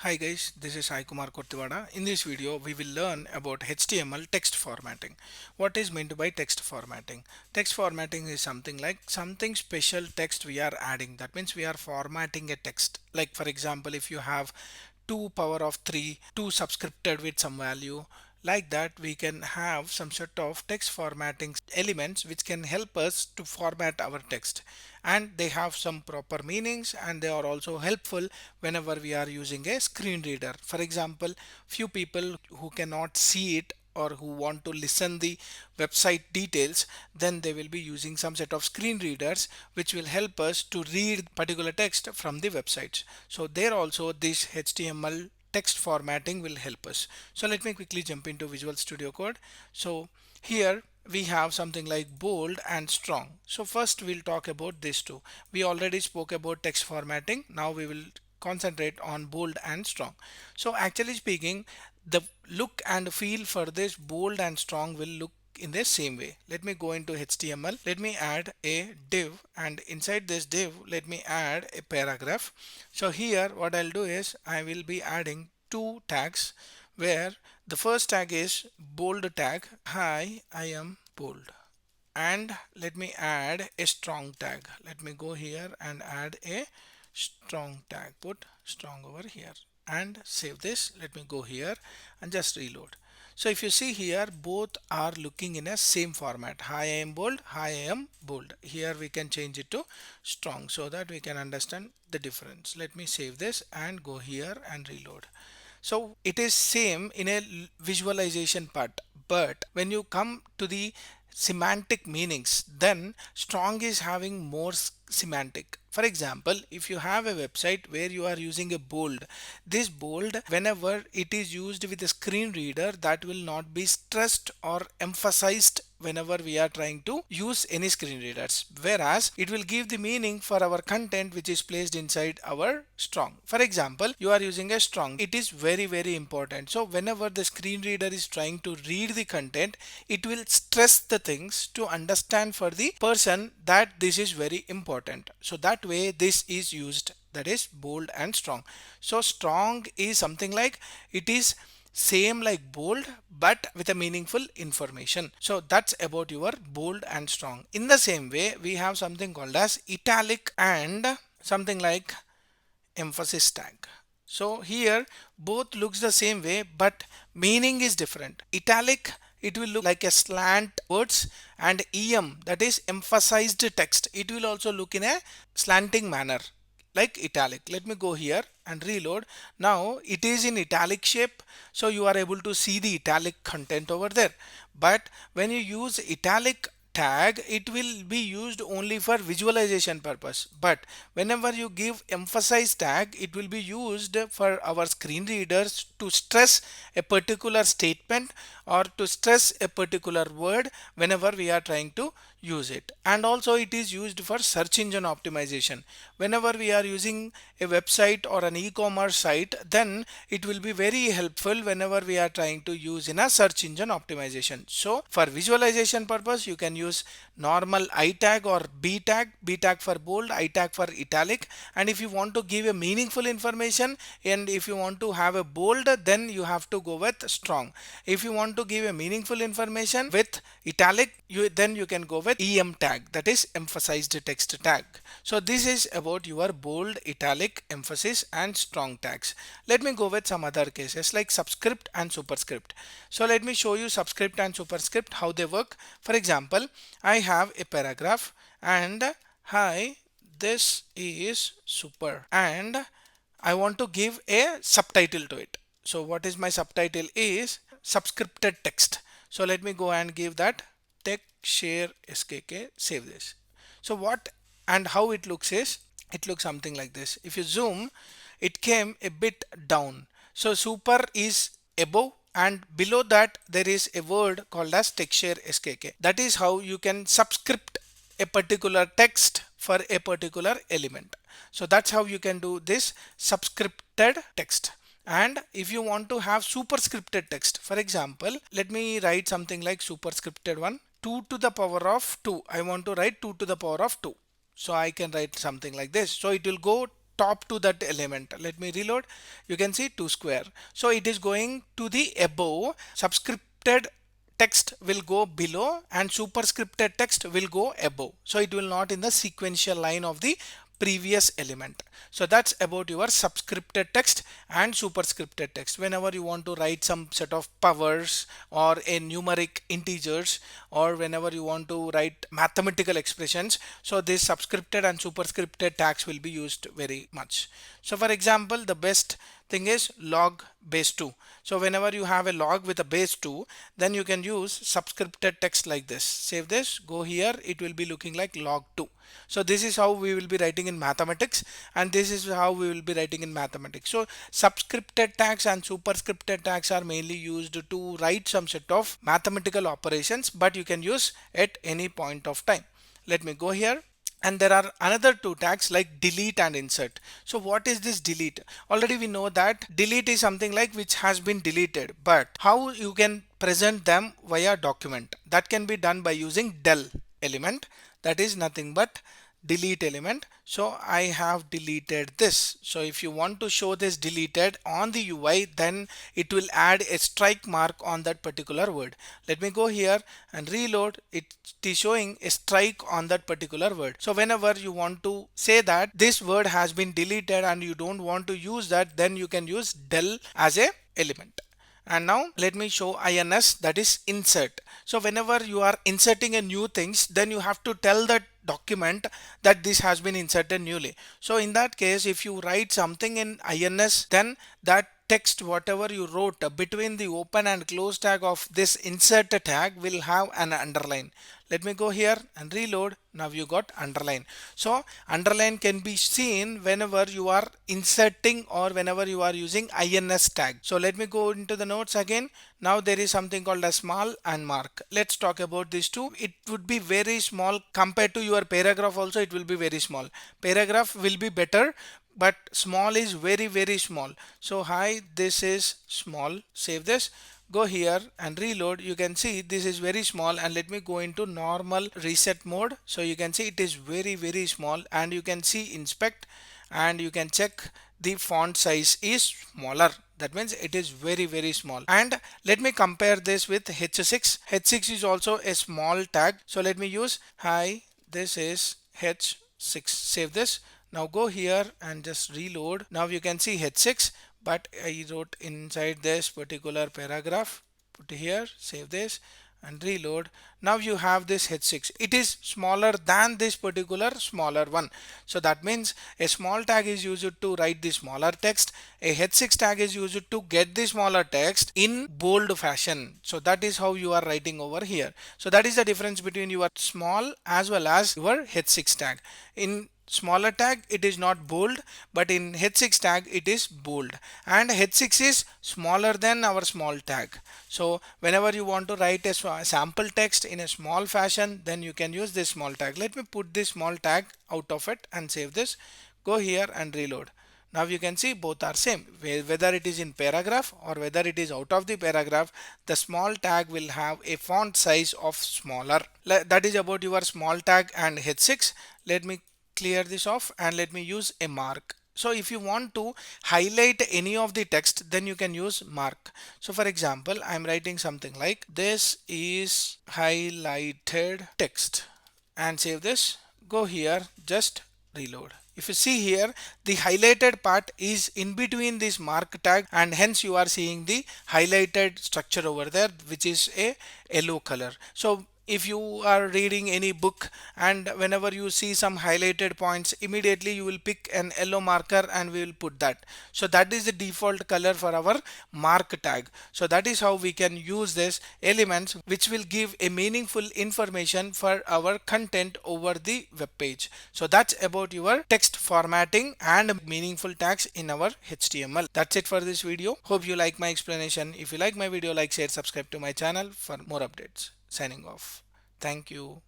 Hi guys, this is Sai Kumar Kurtivada. In this video, we will learn about HTML text formatting. What is meant by text formatting? Text formatting is something like something special text we are adding. That means we are formatting a text. Like for example, if you have 2 power of 3, 2 subscripted with some value, like that we can have some sort of text formatting elements which can help us to format our text, and they have some proper meanings and they are also helpful whenever we are using a screen reader. For example, few people who cannot see it or who want to listen the website details, then they will be using some set of screen readers which will help us to read particular text from the websites. So there also this HTML text formatting will help us. So let me quickly jump into Visual Studio Code. So here we have something like bold and strong. So first we'll talk about these two. We already spoke about text formatting. Now we will concentrate on bold and strong. So actually speaking, the look and feel for this bold and strong will look in the same way. Let me go into HTML. Let me add a div, and inside this div let me add a paragraph. So here what I'll do is I will be adding two tags, where the first tag is bold tag. Hi, I am bold. And let me add a strong tag. Let me go here and add a strong tag. Put strong over here and save this. Let me go here and just reload. So if you see here, both are looking in a same format. Hi, I am bold. Hi, I am bold. Here we can change it to strong so that we can understand the difference. Let me save this and go here and reload. So it is same in a visualization part, but when you come to the semantic meanings, then strong is having more semantic. For example, if you have a website where you are using a bold, this bold, whenever it is used with a screen reader, that will not be stressed or emphasized whenever we are trying to use any screen readers, whereas it will give the meaning for our content which is placed inside our strong. For example, you are using a strong, it is very important. So whenever the screen reader is trying to read the content, it will stress the things to understand for the person that this is very important. So that way this is used, that is bold and strong. So strong is something like it is same like bold but with a meaningful information. So that's about your bold and strong. In the same way, we have something called as italic and something like emphasis tag. So here both looks the same way but meaning is different. Italic, it will look like a slant words, and em, that is emphasized text, it will also look in a slanting manner like italic. Let me go here and reload. Now it is in italic shape, so you are able to see the italic content over there. But when you use italic tag, it will be used only for visualization purpose. But whenever you give emphasize tag, it will be used for our screen readers to stress a particular statement or to stress a particular word whenever we are trying to use it. And also it is used for search engine optimization. Whenever we are using a website or an e-commerce site, then it will be very helpful whenever we are trying to use in a search engine optimization. So for visualization purpose, you can use normal I tag or B tag, B tag for bold, I tag for italic. And if you want to give a meaningful information and if you want to have a bold, then you have to go with strong. If you want to give a meaningful information with italic, then you can go with em tag, that is emphasized text tag. So this is about your bold, italic, emphasis and strong tags. Let me go with some other cases like subscript and superscript. So let me show you subscript and superscript, how they work. For example, I have a paragraph and hi, this is super, and I want to give a subtitle to it. So what is my subtitle is subscripted text. So let me go and give that tech share skk, save this. So what and how it looks is, it looks something like this. If you zoom, it came a bit down. So super is above and below that there is a word called as texture skk. That is how you can subscript a particular text for a particular element. So that's how you can do this subscripted text. And if you want to have superscripted text, for example, let me write something like superscripted one, 2 to the power of 2. I want to write 2 to the power of 2. So I can write something like this. So it will go top to that element. Let me reload. You can see 2 square. So it is going to the above. Subscripted text will go below and superscripted text will go above. So it will not in the sequential line of the previous element. So that's about your subscripted text and superscripted text. Whenever you want to write some set of powers or a numeric integers, or whenever you want to write mathematical expressions, so this subscripted and superscripted tags will be used very much. So for example, the best thing is log base 2. So whenever you have a log with a base 2, then you can use subscripted text like this. Save this, go here, it will be looking like log 2. So this is how we will be writing in mathematics, and this is how we will be writing in mathematics. So subscripted tags and superscripted tags are mainly used to write some set of mathematical operations, but you can use at any point of time. Let me go here. And there are another two tags like delete and insert. So what is this delete? Already we know that delete is something like which has been deleted, but how you can present them via document? That can be done by using del element. That is nothing but delete element. So I have deleted this. So if you want to show this deleted on the UI, then it will add a strike mark on that particular word. Let me go here and reload. It is showing a strike on that particular word. So whenever you want to say that this word has been deleted and you don't want to use that, then you can use del as a element. And now let me show ins, that is insert. So whenever you are inserting a new things, then you have to tell that document that this has been inserted newly. So in that case, if you write something in ins, then that text whatever you wrote between the open and close tag of this insert tag will have an underline. Let me go here and reload. Now you got underline. So underline can be seen whenever you are inserting or whenever you are using ins tag. So let me go into the notes again. Now there is something called a small and mark. Let's talk about these two. It would be very small compared to your paragraph. Also it will be very small. Paragraph will be better, but small is very small. So hi, this is small. Save this, go here and reload. You can see this is very small, and let me go into normal reset mode. So you can see it is very small, and you can see inspect and you can check the font size is smaller. That means it is very small. And let me compare this with h6. h6 is also a small tag. So let me use hi, this is h6. Save this. Now go here and just reload. Now you can see h6, but I wrote inside this particular paragraph. Put here, save this and reload. Now you have this h6. It is smaller than this particular smaller one. So that means a small tag is used to write the smaller text. A h6 tag is used to get the smaller text in bold fashion. So that is how you are writing over here. So that is the difference between your small as well as your h6 tag. In smaller tag it is not bold, but in h6 tag it is bold, and h6 is smaller than our small tag. So whenever you want to write a sample text in a small fashion, then you can use this small tag. Let me put this small tag out of it and save this. Go here and reload. Now you can see both are same. Whether it is in paragraph or whether it is out of the paragraph, the small tag will have a font size of smaller. That is about your small tag and h6. Let me clear this off and let me use a mark. So if you want to highlight any of the text, then you can use mark. So for example, I'm writing something like this is highlighted text and save this. Go here, just reload. If you see here, the highlighted part is in between this mark tag, and hence you are seeing the highlighted structure over there, which is a yellow color. So if you are reading any book and whenever you see some highlighted points, immediately you will pick an yellow marker and we will put that. So that is the default color for our mark tag. So that is how we can use this elements which will give a meaningful information for our content over the web page. So that's about your text formatting and meaningful tags in our HTML. That's it for this video. Hope you like my explanation. If you like my video, like, share, subscribe to my channel for more updates. Signing off. Thank you.